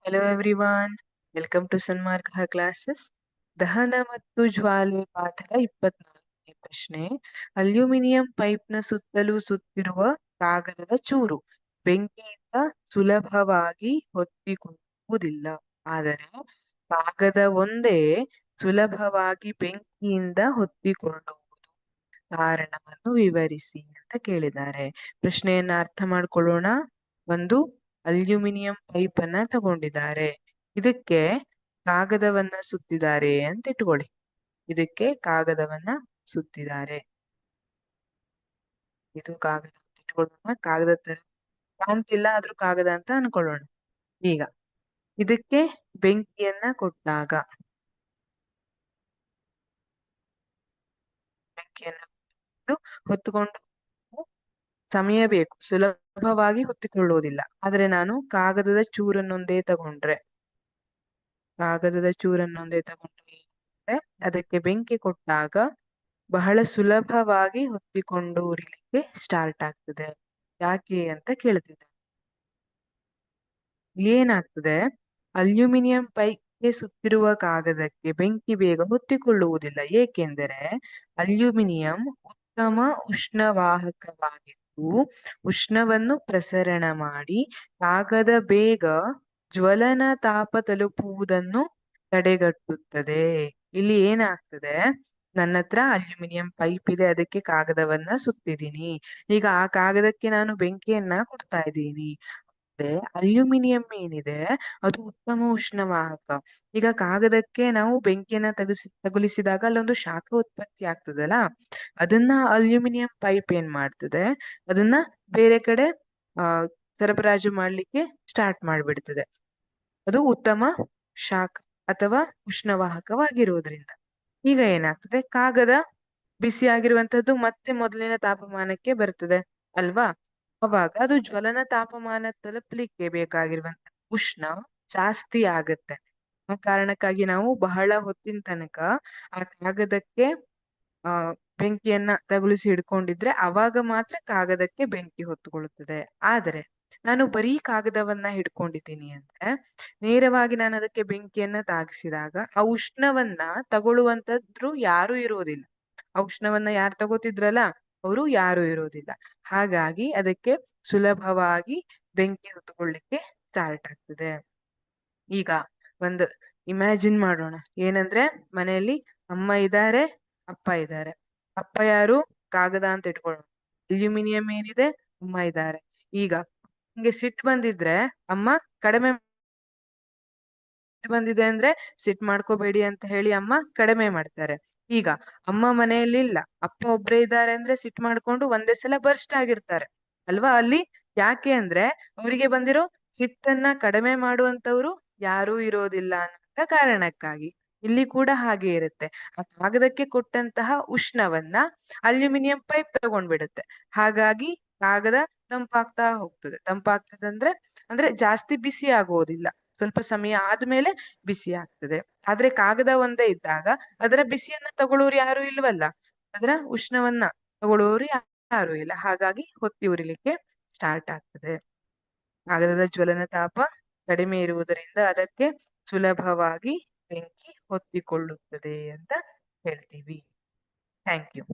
Hello everyone, welcome to Sanmarga classes. ದಹನ ಮತ್ತು ಜ್ವಾಲೆ ಪಾಠದ 24ನೇ ಪ್ರಶ್ನೆ. ಅಲ್ಯೂಮಿನಿಯಂ ಪೈಪ್ನ ಸುತ್ತಲೂ ಸುತ್ತಿರುವ ಕಾಗದದ ಚೂರು ಬೆಂಕಿಯಿಂದ ಸುಲಭವಾಗಿ ಹೊತ್ತಿಕೊಳ್ಳುವುದಿಲ್ಲ, ಆದರೆ ಕಾಗದ ಒಂದೇ ಸುಲಭವಾಗಿ ಬೆಂಕಿಯಿಂದ ಹೊತ್ತಿಕೊಳ್ಳುವುದು. ಕಾರಣವನ್ನು ವಿವರಿಸಿ ಅಂತ ಕೇಳಿದ್ದಾರೆ. ಪ್ರಶ್ನೆಯನ್ನ ಅರ್ಥ ಮಾಡ್ಕೊಳ್ಳೋಣ. ಒಂದು ಅಲ್ಯೂಮಿನಿಯಂ ಪೈಪ್ ಅನ್ನ ತಗೊಂಡಿದ್ದಾರೆ, ಇದಕ್ಕೆ ಕಾಗದವನ್ನ ಸುತ್ತಿದ್ದಾರೆ ಅಂತ ಇಟ್ಕೊಳ್ಳಿ. ಇದಕ್ಕೆ ಕಾಗದವನ್ನ ಸುತ್ತಿದ್ದಾರೆ. ಇದು ಕಾಗದ ಅಂತ ಇಟ್ಕೊಳ್ಳೋಣ. ಕಾಗದ ತರ ಕಾಣ್ತಿಲ್ಲ, ಆದ್ರೂ ಕಾಗದ ಅಂತ ಅನ್ಕೊಳ್ಳೋಣ. ಈಗ ಇದಕ್ಕೆ ಬೆಂಕಿಯನ್ನ ಕೊಟ್ಟಾಗ ಬೆಂಕಿಯನ್ನ ಹೊತ್ತುಕೊಂಡು ಸಮಯ ಬೇಕು, ಸುಲಭವಾಗಿ ಹೊತ್ತಿಕೊಳ್ಳುವುದಿಲ್ಲ. ಆದ್ರೆ ನಾನು ಕಾಗದದ ಚೂರನ್ನೊಂದೇ ತಗೊಂಡ್ರೆ ಅದಕ್ಕೆ ಬೆಂಕಿ ಕೊಟ್ಟಾಗ ಬಹಳ ಸುಲಭವಾಗಿ ಹೊತ್ತಿಕೊಂಡು ಉರಿಲಿಕ್ಕೆ ಸ್ಟಾರ್ಟ್ ಆಗ್ತದೆ. ಯಾಕೆ ಅಂತ ಕೇಳ್ತಿದ್ದೆ. ಏನಾಗ್ತದೆ, ಅಲ್ಯೂಮಿನಿಯಂ ಪೈಪ್ಗೆ ಸುತ್ತಿರುವ ಕಾಗದಕ್ಕೆ ಬೆಂಕಿ ಬೇಗ ಹೊತ್ತಿಕೊಳ್ಳುವುದಿಲ್ಲ. ಏಕೆಂದರೆ ಅಲ್ಯೂಮಿನಿಯಂ ಉತ್ತಮ ಉಷ್ಣವಾಹಕವಾಗಿದ್ದು ಉಷ್ಣವನ್ನು ಪ್ರಸರಣ ಮಾಡಿ ಕಾಗದ ಬೇಗ ಜ್ವಲನ ತಾಪ ತಲುಪುವುದನ್ನು ತಡೆಗಟ್ಟುತ್ತದೆ. ಇಲ್ಲಿ ಏನಾಗ್ತದೆ, ನನ್ನ ಹತ್ರ ಅಲ್ಯೂಮಿನಿಯಂ ಪೈಪ್ ಇದೆ, ಅದಕ್ಕೆ ಕಾಗದವನ್ನ ಸುತ್ತಿದ್ದೀನಿ. ಈಗ ಆ ಕಾಗದಕ್ಕೆ ನಾನು ಬೆಂಕಿಯನ್ನ ಕೊಡ್ತಾ ಇದ್ದೀನಿ. ಅಲ್ಯೂಮಿನಿಯಂ ಏನಿದೆ ಅದು ಉತ್ತಮ ಉಷ್ಣವಾಹಕ. ಈಗ ಕಾಗದಕ್ಕೆ ನಾವು ಬೆಂಕಿಯನ್ನ ತಗುಲಿಸಿದಾಗ ಅಲ್ಲೊಂದು ಶಾಖ ಉತ್ಪತ್ತಿ ಆಗ್ತದಲ್ಲ, ಅದನ್ನ ಅಲ್ಯೂಮಿನಿಯಂ ಪೈಪ್ ಏನ್ ಮಾಡ್ತದೆ, ಅದನ್ನ ಬೇರೆ ಕಡೆ ಸರಬರಾಜು ಮಾಡ್ಲಿಕ್ಕೆ ಸ್ಟಾರ್ಟ್ ಮಾಡ್ಬಿಡ್ತದೆ. ಅದು ಉತ್ತಮ ಶಾಖ ಅಥವಾ ಉಷ್ಣವಾಹಕವಾಗಿರುವುದರಿಂದ. ಈಗ ಏನಾಗ್ತದೆ, ಕಾಗದ ಬಿಸಿ ಆಗಿರುವಂತದ್ದು ಮತ್ತೆ ಮೊದಲಿನ ತಾಪಮಾನಕ್ಕೆ ಬರ್ತದೆ ಅಲ್ವಾ. ಅವಾಗ ಅದು ಜ್ವಲನ ತಾಪಮಾನ ತಲುಪಲಿಕ್ಕೆ ಬೇಕಾಗಿರುವಂತ ಉಷ್ಣ ಜಾಸ್ತಿ ಆಗತ್ತೆ. ಆ ಕಾರಣಕ್ಕಾಗಿ ನಾವು ಬಹಳ ಹೊತ್ತಿನ ತನಕ ಆ ಕಾಗದಕ್ಕೆ ಬೆಂಕಿಯನ್ನ ತಗುಲಿಸಿ ಹಿಡ್ಕೊಂಡಿದ್ರೆ ಅವಾಗ ಮಾತ್ರ ಕಾಗದಕ್ಕೆ ಬೆಂಕಿ ಹೊತ್ತುಕೊಳ್ಳುತ್ತದೆ. ಆದರೆ ನಾನು ಬರೀ ಕಾಗದವನ್ನ ಹಿಡ್ಕೊಂಡಿದ್ದೀನಿ ಅಂದ್ರೆ ನೇರವಾಗಿ ನಾನು ಅದಕ್ಕೆ ಬೆಂಕಿಯನ್ನ ತಾಗಿಸಿದಾಗ ಆ ಉಷ್ಣವನ್ನ ತಗೊಳ್ಳುವಂತದ್ರು ಯಾರು ಇರೋದಿಲ್ಲ. ಆ ಉಷ್ಣವನ್ನ ಯಾರು ತಗೋತಿದ್ರಲ್ಲ ಅವರು ಯಾರು ಇರೋದಿಲ್ಲ. ಹಾಗಾಗಿ ಅದಕ್ಕೆ ಸುಲಭವಾಗಿ ಬೆಂಕಿ ಹೊತ್ತುಕೊಳ್ಳಿಕ್ಕೆ ಸ್ಟಾರ್ಟ್ ಆಗ್ತದೆ. ಈಗ ಒಂದು ಇಮ್ಯಾಜಿನ್ ಮಾಡೋಣ. ಏನಂದ್ರೆ ಮನೆಯಲ್ಲಿ ಅಮ್ಮ ಇದ್ದಾರೆ, ಅಪ್ಪ ಇದ್ದಾರೆ. ಅಪ್ಪ ಯಾರು, ಕಾಗದ ಅಂತ ಇಟ್ಕೊಳ್ಳೋಣ. ಅಲ್ಯೂಮಿನಿಯಂ ಏನಿದೆ, ಅಮ್ಮ ಇದ್ದಾರೆ. ಈಗ ನಿಮ್ಗೆ ಸಿಟ್ಟು ಬಂದಿದ್ರೆ ಅಮ್ಮ ಕಡಿಮೆ ಬಂದಿದೆ ಅಂದ್ರೆ ಸಿಟ್ ಮಾಡ್ಕೋಬೇಡಿ ಅಂತ ಹೇಳಿ ಅಮ್ಮ ಕಡಿಮೆ ಮಾಡ್ತಾರೆ. ಈಗ ಅಮ್ಮ ಮನೆಯಲ್ಲಿ ಇಲ್ಲ, ಅಪ್ಪ ಒಬ್ರೇ ಇದ್ದಾರೆ ಅಂದ್ರೆ ಸಿಟ್ ಮಾಡ್ಕೊಂಡು ಒಂದೇ ಸಲ ಬರ್ಸ್ಟ್ ಆಗಿರ್ತಾರೆ ಅಲ್ವಾ. ಅಲ್ಲಿ ಯಾಕೆ ಅಂದ್ರೆ ಅವರಿಗೆ ಬಂದಿರೋ ಸಿಟ್ಟನ್ನ ಕಡಿಮೆ ಮಾಡುವಂತವ್ರು ಯಾರೂ ಇರೋದಿಲ್ಲ ಅನ್ನುವಂತ ಕಾರಣಕ್ಕಾಗಿ. ಇಲ್ಲಿ ಕೂಡ ಹಾಗೆ ಇರುತ್ತೆ. ಆ ಕಾಗದಕ್ಕೆ ಕೊಟ್ಟಂತಹ ಉಷ್ಣವನ್ನ ಅಲ್ಯೂಮಿನಿಯಂ ಪೈಪ್ ತಗೊಂಡ್ಬಿಡುತ್ತೆ. ಹಾಗಾಗಿ ಕಾಗದ ತಂಪಾಗ್ತದೆ ಅಂದ್ರೆ ಜಾಸ್ತಿ ಬಿಸಿ ಆಗುವುದಿಲ್ಲ, ಸ್ವಲ್ಪ ಸಮಯ ಆದ್ಮೇಲೆ ಬಿಸಿ ಆಗ್ತದೆ. ಆದ್ರೆ ಕಾಗದ ಒಂದೇ ಇದ್ದಾಗ ಅದರ ಬಿಸಿಯನ್ನ ತಗೊಳ್ಳೋರು ಯಾರು ಇಲ್ವಲ್ಲ, ಅದರ ಉಷ್ಣವನ್ನ ತಗೊಳ್ಳೋರು ಯಾರು ಇಲ್ಲ. ಹಾಗಾಗಿ ಹೊತ್ತಿ ಉರಿಲಿಕ್ಕೆ ಸ್ಟಾರ್ಟ್ ಆಗ್ತದೆ. ಕಾಗದದ ಜ್ವಲನ ತಾಪ ಕಡಿಮೆ ಇರುವುದರಿಂದ ಅದಕ್ಕೆ ಸುಲಭವಾಗಿ ಬೆಂಕಿ ಹೊತ್ತಿಕೊಳ್ಳುತ್ತದೆ ಅಂತ ಹೇಳ್ತೀವಿ. Thank you.